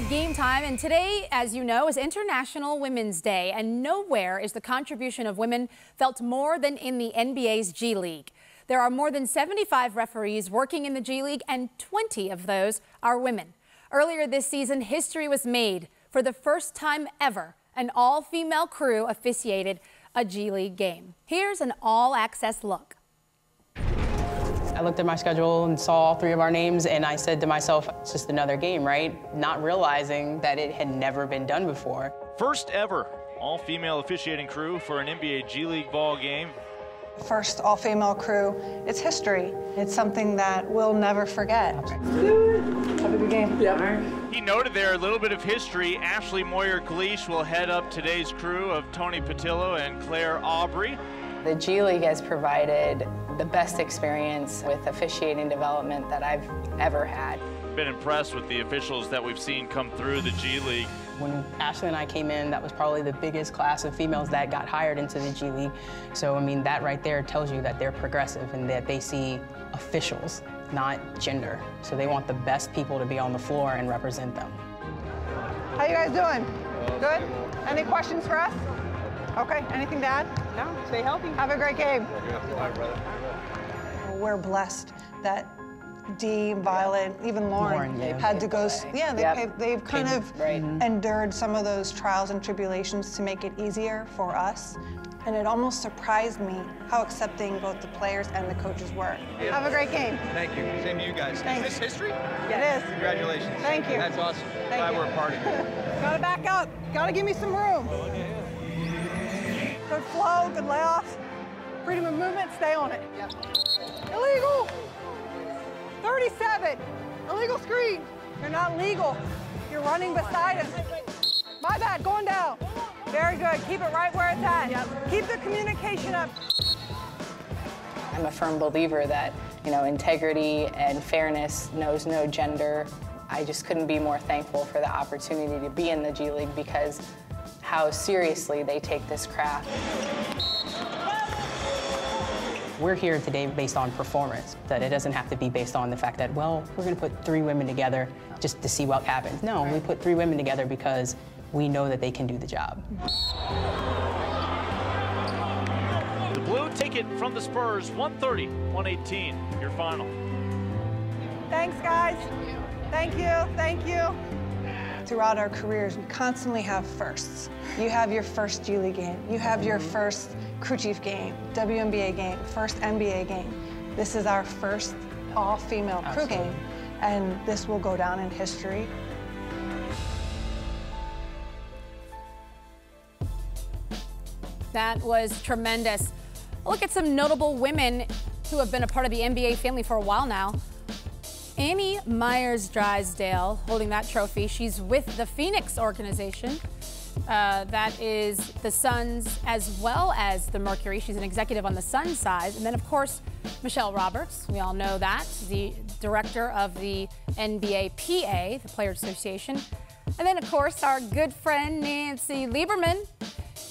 Game time, and today, as you know, is International Women's Day, and nowhere is the contribution of women felt more than in the NBA's G League. There are more than 75 referees working in the G League, and 20 of those are women. Earlier this season, history was made. For the first time ever, an all-female crew officiated a G League game. Here's an all-access look. I looked at my schedule and saw all three of our names, and I said to myself, it's just another game, right? Not realizing that it had never been done before. First ever all-female officiating crew for an NBA G League ball game. First all-female crew, it's history. It's something that we'll never forget. Have a good game. Yeah. He noted there a little bit of history. Ashley Moyer-Kalish will head up today's crew of Tony Patillo and Claire Aubrey. The G League has provided the best experience with officiating development that I've ever had. Been impressed with the officials that we've seen come through the G League. When Ashley and I came in, that was probably the biggest class of females that got hired into the G League. So, I mean, that right there tells you that they're progressive and that they see officials, not gender. So they want the best people to be on the floor and represent them. How you guys doing? Good? Any questions for us? Okay, anything to add? No, stay healthy. Have a great game. We're blessed that Dee, Violet, even Lauren had to go. Yeah, they've kind of endured some of those trials and tribulations to make it easier for us. And it almost surprised me how accepting both the players and the coaches were. Have a great game. Thank you. Same to you guys. Thanks. Is this history? It is. Congratulations. Thank you. That's awesome. Thank you. Glad we're a part of it. Gotta back up. Gotta give me some room. Good flow, good layoffs. Freedom of movement, stay on it. Yep. Illegal. 37. Illegal screen. You're not legal. You're running beside him. My bad, going down. Very good. Keep it right where it's at. Yep. Keep the communication up. I'm a firm believer that, you know, integrity and fairness knows no gender. I just couldn't be more thankful for the opportunity to be in the G League because how seriously they take this craft. We're here today based on performance, that it doesn't have to be based on the fact that, well, we're going to put three women together just to see what happens. No, we put three women together because we know that they can do the job. The Blue take it from the Spurs, 130-118, your final. Thanks, guys. Thank you. Thank you. Throughout our careers, we constantly have firsts. You have your first G League game. You have your first crew chief game, WNBA game, first NBA game. This is our first all-female crew game, and this will go down in history. That was tremendous. Look at some notable women who have been a part of the NBA family for a while now. Annie Myers-Drysdale holding that trophy. She's with the Phoenix organization. That is the Suns as well as the Mercury. She's an executive on the Suns side. And then, of course, Michelle Roberts. We all know that, the director of the NBA PA, the Players Association. And then, of course, our good friend Nancy Lieberman.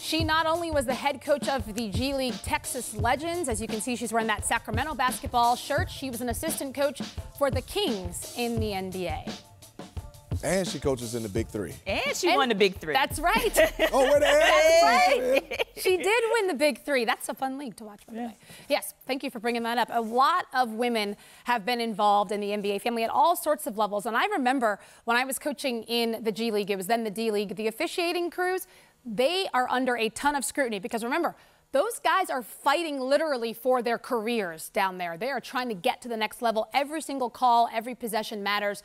She not only was the head coach of the G League Texas Legends, as you can see, she's wearing that Sacramento basketball shirt. She was an assistant coach for the Kings in the NBA. And she coaches in the Big Three. And she won the Big Three. That's right. Oh, where the That's right. She did win the Big Three. That's a fun league to watch, by the way. Yes, thank you for bringing that up. A lot of women have been involved in the NBA family at all sorts of levels. And I remember when I was coaching in the G League, it was then the D League, the officiating crews, they are under a ton of scrutiny because remember, those guys are fighting literally for their careers down there. They are trying to get to the next level. Every single call, every possession matters.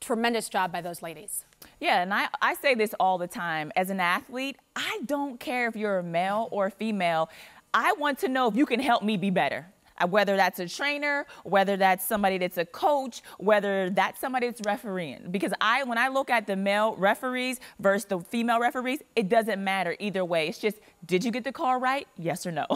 Tremendous job by those ladies. Yeah, and I say this all the time. As an athlete, I don't care if you're a male or a female. I want to know if you can help me be better. Whether that's a trainer, whether that's somebody that's a coach, whether that's somebody that's refereeing. Because when I look at the male referees versus the female referees, it doesn't matter either way. It's just, did you get the call right? Yes or no?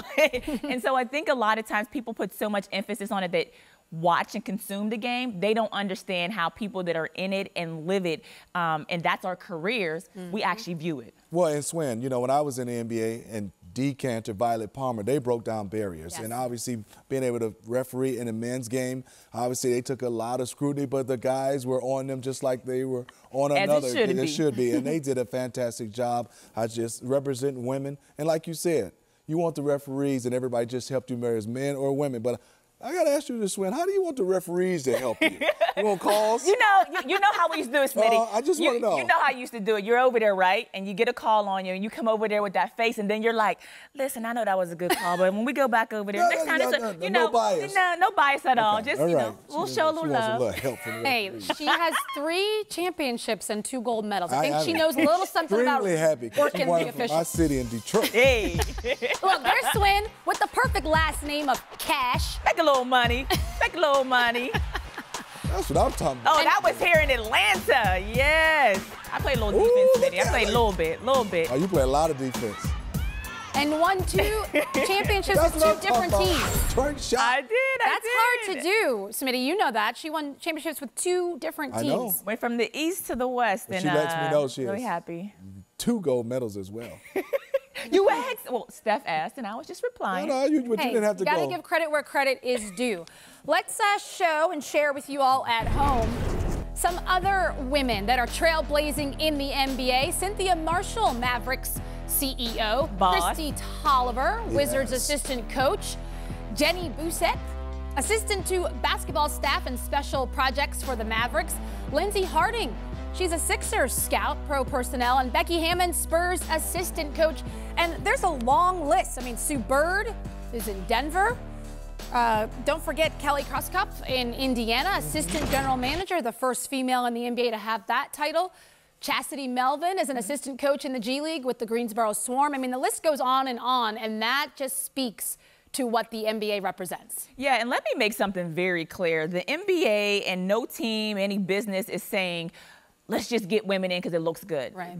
And so I think a lot of times people put so much emphasis on it that watch and consume the game, they don't understand how people that are in it and live it, and that's our careers, we actually view it. Well, and Swen, you know, when I was in the NBA and Decanter, Violet Palmer, they broke down barriers. Yes. And obviously being able to referee in the men's game, obviously they took a lot of scrutiny, but the guys were on them just like they were on another. As it should be. And they did a fantastic job. I just representing women. And like you said, you want the referees and everybody just help you marry as men or women. But I got to ask you this, Swin, how do you want the referees to help you? You want calls? You know how we used to do it, Smitty. I just want to know. You know how you used to do it. You're over there, right? And you get a call on you, and you come over there with that face, and then you're like, listen, I know that was a good call, but when we go back over there, next time, no bias. No bias at all. Just, all you right. know, we'll show a little love. Help from the Hey, referees. she has 3 championships and 2 gold medals. I think she I'm knows a little something about extremely happy 'cause working she the won from my officials. city in Detroit. Hey, Look, there's Swin with the perfect last name of Cash. make a little money. Make a little money. That's what I'm talking about. Oh, that was here in Atlanta. Yes. I played a little defense, Smitty. I played a little bit. Oh, you play a lot of defense. And won 2 championships That's with what 2 I'm talking different about. teams. Detroit shot. I did. That's hard to do, Smitty. You know that. She won championships with 2 different teams. I know. Went from the east to the west, But and she lets me know she really is. happy. 2 gold medals as well. You asked. Well, Steph asked, and I was just replying. But you Hey, didn't have to you gotta go. give credit where credit is due. Let's show and share with you all at home some other women that are trailblazing in the NBA. Cynthia Marshall, Mavericks CEO. Boss. Christy Tolliver, Wizards Yes. assistant coach. Jenny Busette, assistant to basketball staff and special projects for the Mavericks. Lindsay Harding, she's a Sixers scout, pro personnel. And Becky Hammond, Spurs assistant coach. And there's a long list. I mean, Sue Bird is in Denver. Don't forget Kelly Krauskopf in Indiana, assistant general manager, the first female in the NBA to have that title. Chastity Melvin is an assistant coach in the G League with the Greensboro Swarm. I mean, the list goes on, and that just speaks to what the NBA represents. Yeah, and let me make something very clear. The NBA and no team, any business is saying, let's just get women in because it looks good. Right.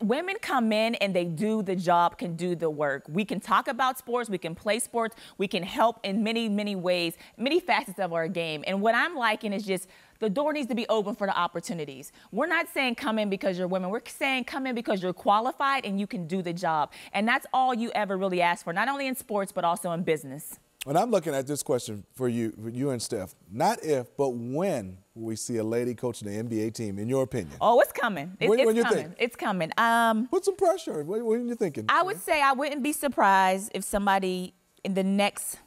Women come in and they do the job, can do the work. We can talk about sports, we can play sports, we can help in many, many ways, many facets of our game. And what I'm liking is just the door needs to be open for the opportunities. We're not saying come in because you're women. We're saying come in because you're qualified and you can do the job. And that's all you ever really ask for, not only in sports, but also in business. When I'm looking at this question for you and Steph, not if, but when will we see a lady coaching the NBA team, in your opinion? Oh, it's coming. When It's you coming. think? It's coming. Put some pressure. What are you thinking? I would say I wouldn't be surprised if somebody in the next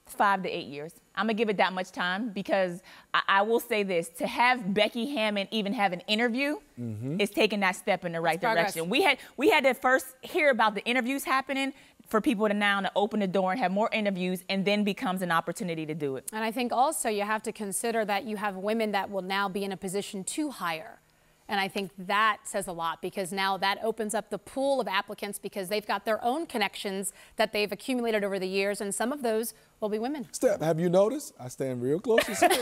5 to 8 years. I'm going to give it that much time because I will say this. To have Becky Hammond even have an interview is taking that step in the right direction. We had to first hear about the interviews happening for people to now open the door and have more interviews, and then becomes an opportunity to do it. And I think also you have to consider that you have women that will now be in a position to hire. And I think that says a lot because now that opens up the pool of applicants because they've got their own connections that they've accumulated over the years, and some of those will be women. Steph, have you noticed? I stand real close to Steph.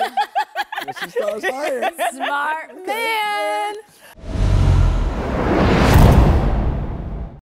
When she starts hiring. Smart man.